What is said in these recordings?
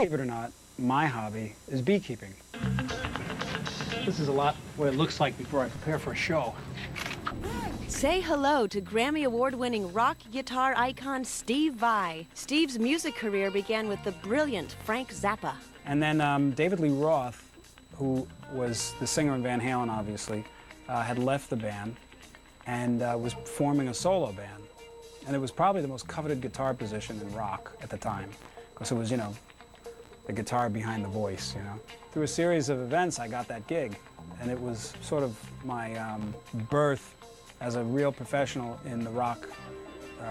Believe it or not, my hobby is beekeeping. This is a lot what it looks like before I prepare for a show. Say hello to Grammy Award-winning rock guitar icon Steve Vai. Steve's music career began with the brilliant Frank Zappa. And then David Lee Roth, who was the singer in Van Halen, obviously, had left the band and was forming a solo band. And it was probably the most coveted guitar position in rock at the time, because it was, you know, the guitar behind the voice, you know. Through a series of events, I got that gig, and it was sort of my birth as a real professional in the rock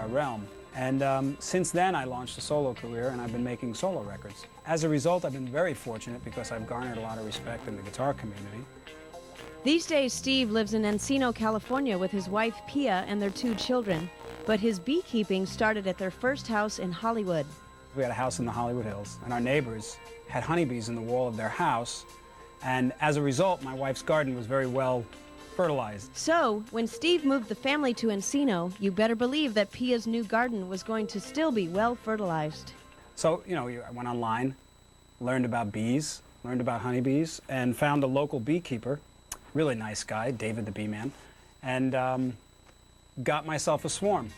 realm. And since then, I launched a solo career, and I've been making solo records. As a result, I've been very fortunate because I've garnered a lot of respect in the guitar community. These days, Steve lives in Encino, California with his wife, Pia, and their 2 children. But his beekeeping started at their first house in Hollywood. We had a house in the Hollywood Hills, and our neighbors had honeybees in the wall of their house. And as a result, my wife's garden was very well fertilized. So, when Steve moved the family to Encino, you better believe that Pia's new garden was going to still be well fertilized. So, you know, I went online, learned about bees, learned about honeybees, and found a local beekeeper, really nice guy, David the Bee Man, and got myself a swarm.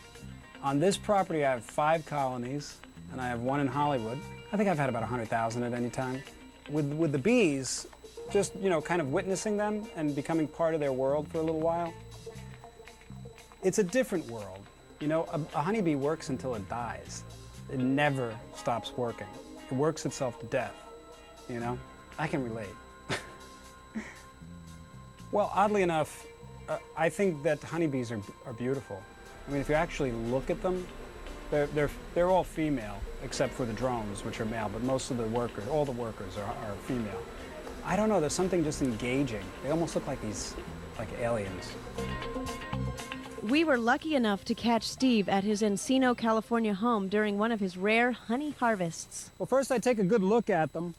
On this property, I have 5 colonies, and I have 1 in Hollywood. I think I've had about 100,000 at any time. With the bees, just, you know, kind of witnessing them and becoming part of their world for a little while, it's a different world. You know, a honeybee works until it dies. It never stops working. It works itself to death, you know? I can relate. Well, oddly enough, I think that honeybees are beautiful. I mean, if you actually look at them, they're all female, except for the drones, which are male, but most of the workers, all the workers are female. I don't know, there's something just engaging. They almost look like like aliens. We were lucky enough to catch Steve at his Encino, California home during one of his rare honey harvests. Well, first I take a good look at them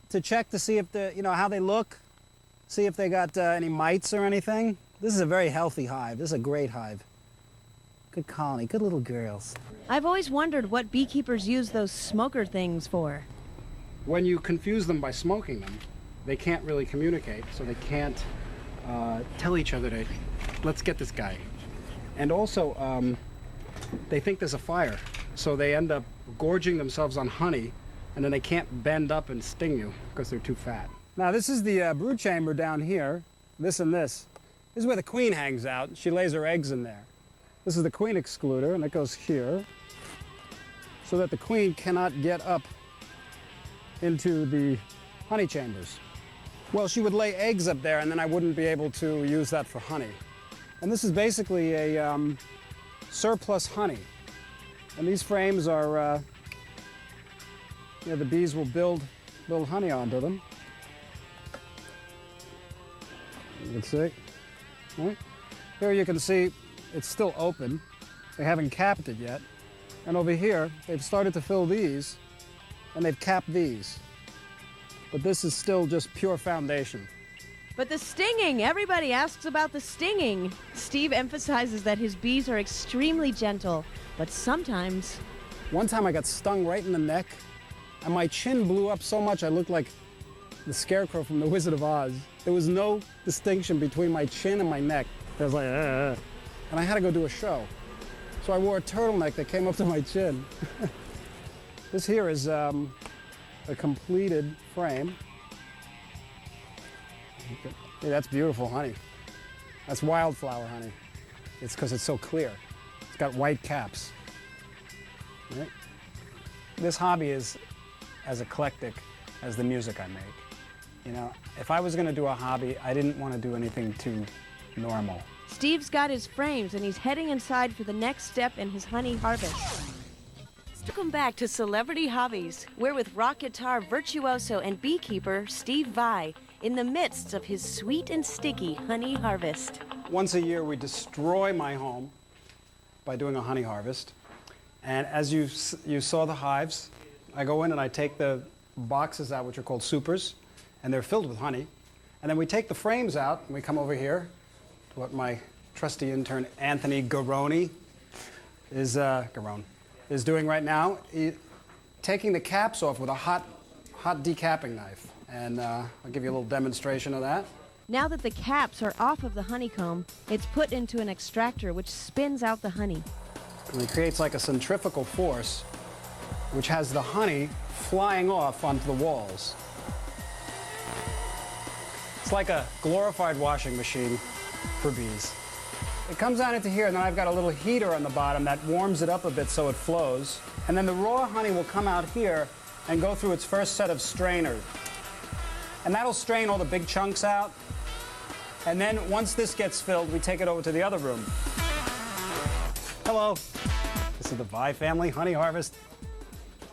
to check to see if how they look, see if they got any mites or anything. This is a very healthy hive. This is a great hive. Good colony, good little girls. I've always wondered what beekeepers use those smoker things for. When you confuse them by smoking them, they can't really communicate, so they can't tell each other to, let's get this guy. And also, they think there's a fire, so they end up gorging themselves on honey, and then they can't bend up and sting you because they're too fat. Now, this is the brood chamber down here, this and this. This is where the queen hangs out. She lays her eggs in there. This is the queen excluder, and it goes here, so that the queen cannot get up into the honey chambers. Well, she would lay eggs up there, and then I wouldn't be able to use that for honey. And this is basically a surplus honey. And these frames are, the bees will build honey onto them. You can see. Right? Here you can see it's still open. They haven't capped it yet. And over here, they've started to fill these, and they've capped these. But this is still just pure foundation. But the stinging! Everybody asks about the stinging. Steve emphasizes that his bees are extremely gentle, but sometimes... One time I got stung right in the neck, and my chin blew up so much I looked like the Scarecrow from The Wizard of Oz. There was no distinction between my chin and my neck. I was like, and I had to go do a show. So I wore a turtleneck that came up to my chin. This here is a completed frame. Yeah, that's beautiful honey. That's wildflower honey. It's because it's so clear. It's got white caps. Right? This hobby is as eclectic as the music I make. You know, if I was going to do a hobby, I didn't want to do anything too normal. Steve's got his frames, and he's heading inside for the next step in his honey harvest. Welcome back to Celebrity Hobbies. We're with rock guitar virtuoso and beekeeper Steve Vai in the midst of his sweet and sticky honey harvest. Once a year, we destroy my home by doing a honey harvest. And as you saw the hives, I go in and I take the boxes out, which are called supers, and they're filled with honey. And then we take the frames out, and we come over here to what my trusty intern, Anthony Garone, is doing right now. taking the caps off with a hot decapping knife. And I'll give you a little demonstration of that. Now that the caps are off of the honeycomb, it's put into an extractor which spins out the honey. And it creates like a centrifugal force, which has the honey flying off onto the walls. It's like a glorified washing machine for bees. It comes down into here, and then I've got a little heater on the bottom that warms it up a bit so it flows. And then the raw honey will come out here and go through its first set of strainers. And that'll strain all the big chunks out. And then once this gets filled, we take it over to the other room. Hello. This is the Vi family honey harvest.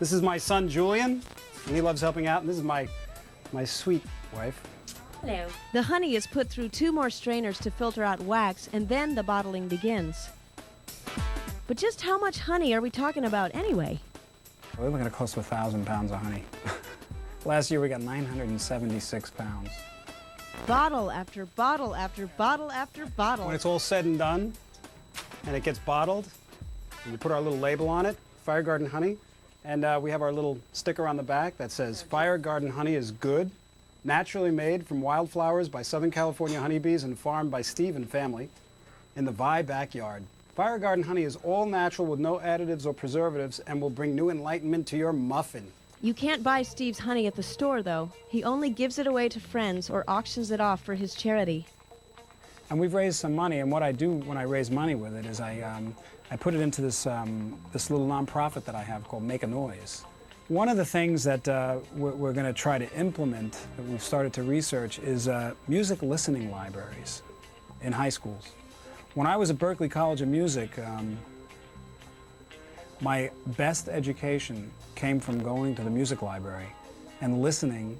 This is my son, Julian, and he loves helping out. And this is my sweet wife. Hello. The honey is put through 2 more strainers to filter out wax, and then the bottling begins. But just how much honey are we talking about anyway? We're looking at close to 1,000 pounds of honey. Last year we got 976 pounds. Bottle after bottle after bottle after bottle. When it's all said and done, and it gets bottled, and we put our little label on it, Fire Garden Honey, and we have our little sticker on the back that says, Fire Garden Honey is good, naturally made from wildflowers by Southern California honeybees and farmed by Steve and family in the Vi backyard. Fire Garden Honey is all natural with no additives or preservatives and will bring new enlightenment to your muffin. You can't buy Steve's honey at the store, though. He only gives it away to friends or auctions it off for his charity. And we've raised some money, and what I do when I raise money with it is I put it into this little nonprofit that I have called Make a Noise. One of the things that we're going to try to implement, that we've started to research, is music listening libraries in high schools. When I was at Berklee College of Music, my best education came from going to the music library and listening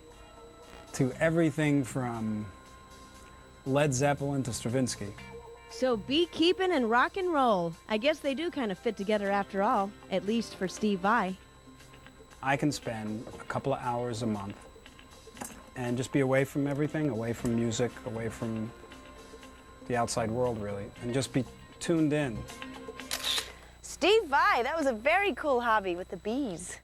to everything from Led Zeppelin to Stravinsky. So beekeeping and rock and roll. I guess they do kind of fit together after all, at least for Steve Vai. I can spend a couple of hours a month and just be away from everything, away from music, away from the outside world, really, and just be tuned in. Steve Vai, that was a very cool hobby with the bees.